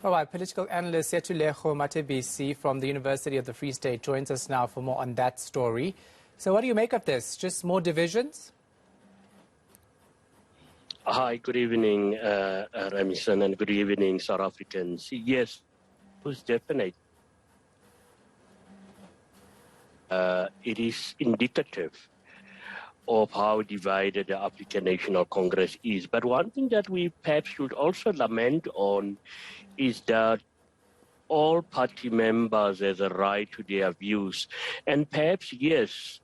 All right, political analyst Sethulego Matebesi from the University of the Free State joins us now for more on that story. So what do you make of this? Just more divisions? Hi, good evening, Ramkissoon, and good evening, South Africans. Yes, it was definite. It is indicative of how divided the African National Congress is. But one thing that we perhaps should also lament on is that all party members have a right to their views. And perhaps, yes,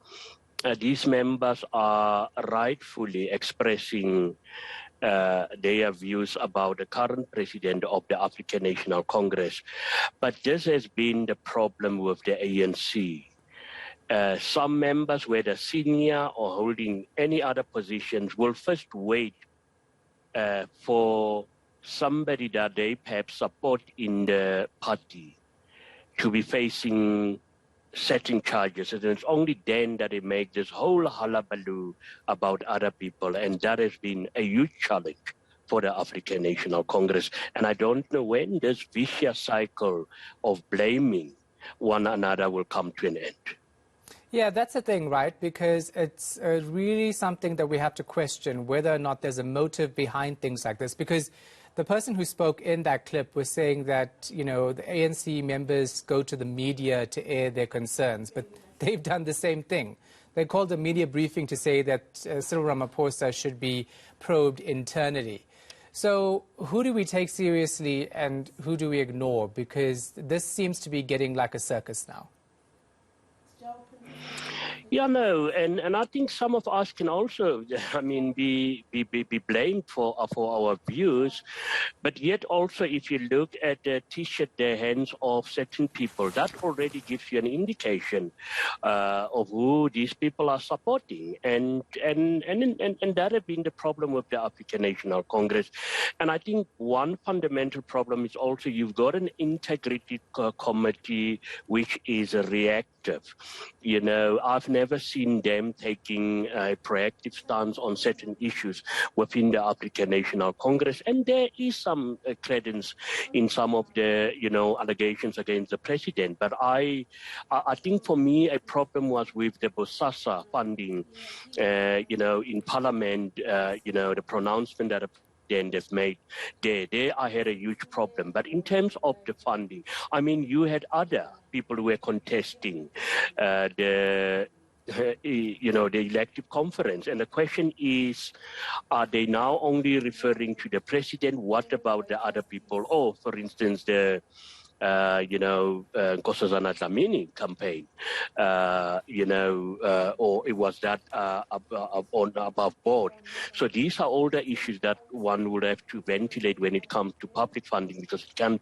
these members are rightfully expressing their views about the current president of the African National Congress. But this has been the problem with the ANC. Some members, whether senior or holding any other positions, will first wait for somebody that they perhaps support in the party to be facing certain charges. And it's only then that they make this whole hullabaloo about other people. And that has been a huge challenge for the African National Congress. And I don't know when this vicious cycle of blaming one another will come to an end. Yeah, that's the thing, right? Because it's really something that we have to question whether or not there's a motive behind things like this. Because the person who spoke in that clip was saying that, you know, the ANC members go to the media to air their concerns, but they've done the same thing. They called a media briefing to say that Cyril Ramaphosa should be probed internally. So who do we take seriously and who do we ignore? Because this seems to be getting like a circus now. Yeah, no, and I think some of us can also, I mean, be blamed for our views, but yet also if you look at the T-shirt, the hands of certain people, that already gives you an indication of who these people are supporting, and that has been the problem with the African National Congress. And I think one fundamental problem is also you've got an integrity committee which is reactive. You know, I've never seen them taking a proactive stance on certain issues within the African National Congress. And there is some credence in some of the, you know, allegations against the president. But I think for me, a problem was with the Bosasa funding, you know, in Parliament, you know, the pronouncement that they've made there I had a huge problem. But in terms of the funding, I mean, you had other people who were contesting you know, the elective conference. And the question is, are they now only referring to the president? What about the other people? Or, for instance, the you know, Nkosazana Dlamini campaign, you know, or it was that above board. So these are all the issues that one would have to ventilate when it comes to public funding, because it can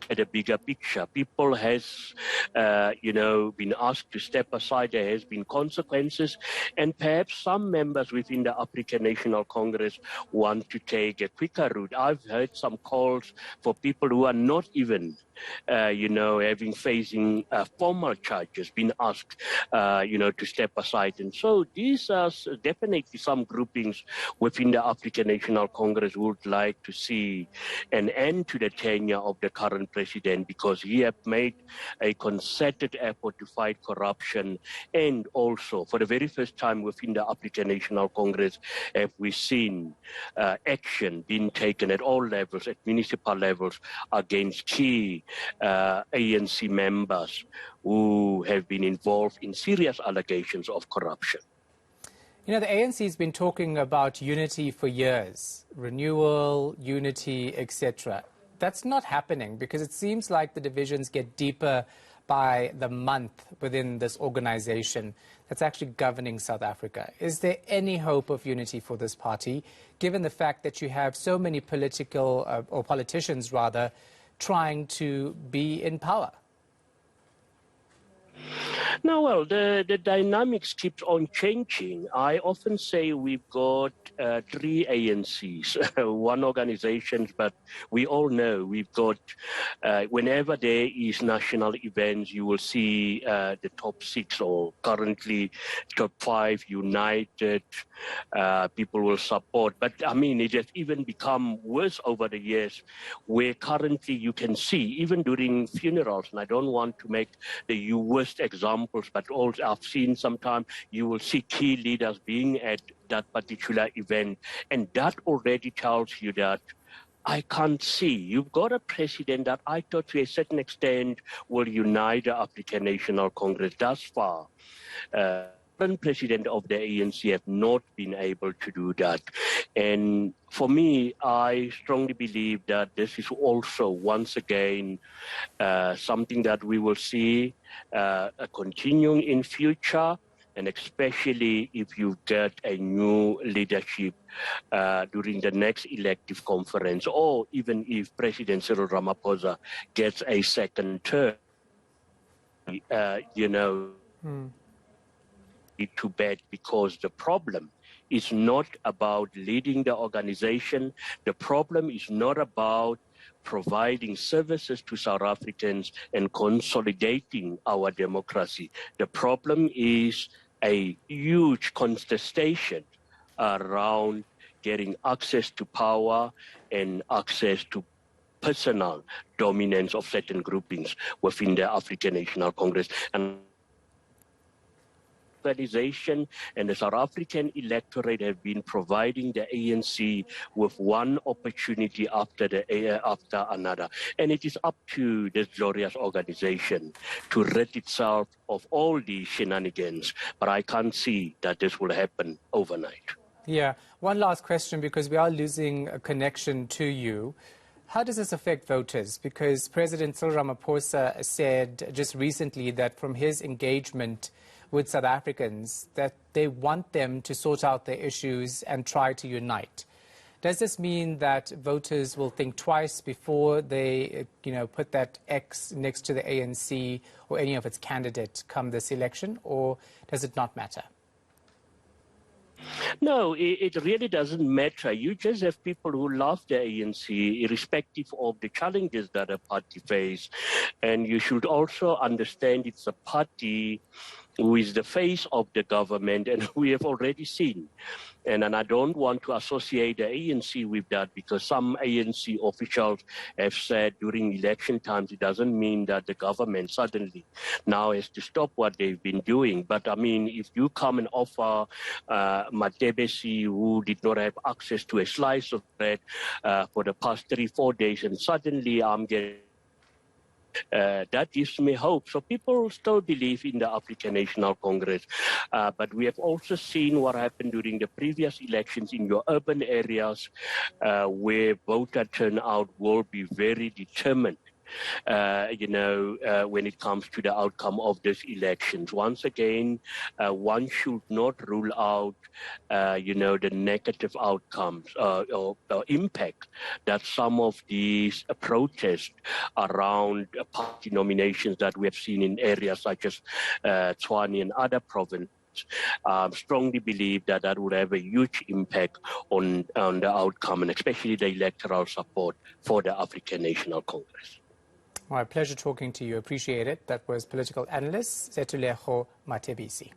at a bigger picture. People has, you know, been asked to step aside. There has been consequences, and perhaps some members within the African National Congress want to take a quicker route. I've heard some calls for people who are not even, you know, facing formal charges, being asked, you know, to step aside. And so these are definitely some groupings within the African National Congress who would like to see an end to the tenure of the current president, because he has made a concerted effort to fight corruption. And also, for the very first time within the African National Congress, have we seen action being taken at all levels, at municipal levels, against key ANC members who have been involved in serious allegations of corruption. You know, the ANC has been talking about unity for years, renewal, unity, etc. That's not happening because it seems like the divisions get deeper by the month within this organization that's actually governing South Africa. Is there any hope of unity for this party, given the fact that you have so many or politicians rather, trying to be in power? Now, well, the dynamics keeps on changing. I often say we've got three ANCs, one organization, but we all know we've got, whenever there is national events, you will see the top six or currently top five united, people will support. But I mean, it has even become worse over the years, where currently you can see, even during funerals, and I don't want to make the worst examples, but also I've seen sometimes you will see key leaders being at that particular event, and that already tells you that I can't see. You've got a president that I thought to a certain extent will unite the African National Congress. Thus far, current president of the ANC have not been able to do that. And for me, I strongly believe that this is also, once again, something that we will see continuing in future, and especially if you get a new leadership during the next elective conference, or even if President Cyril Ramaphosa gets a second term, you know, to bed, because the problem is not about leading the organization. The problem is not about providing services to South Africans and consolidating our democracy. The problem is a huge contestation around getting access to power and access to personal dominance of certain groupings within the African National Congress. And organization and the South African electorate have been providing the ANC with one opportunity after another. And it is up to this glorious organization to rid itself of all these shenanigans. But I can't see that this will happen overnight. Yeah. One last question, because we are losing a connection to you. How does this affect voters? Because President Cyril Ramaphosa said just recently that from his engagement with South Africans, that they want them to sort out their issues and try to unite. Does this mean that voters will think twice before they, put that X next to the ANC or any of its candidates come this election, or does it not matter? No, it really doesn't matter. You just have people who love the ANC, irrespective of the challenges that a party face. And you should also understand it's a party who is the face of the government, and we have already seen. And I don't want to associate the ANC with that, because some ANC officials have said during election times it doesn't mean that the government suddenly now has to stop what they've been doing. But I mean, if you come and offer Matebesi, who did not have access to a slice of bread for the past 3-4 days, and suddenly I'm getting that gives me hope. So people still believe in the African National Congress. But we have also seen what happened during the previous elections in your urban areas, where voter turnout will be very determined. When it comes to the outcome of these elections. Once again, one should not rule out, the negative outcomes or impact that some of these protests around party nominations that we have seen in areas such as Tshwane and other provinces. Strongly believe that that would have a huge impact on the outcome, and especially the electoral support for the African National Congress. All right, pleasure talking to you. Appreciate it. That was political analyst Sethulego Matebesi.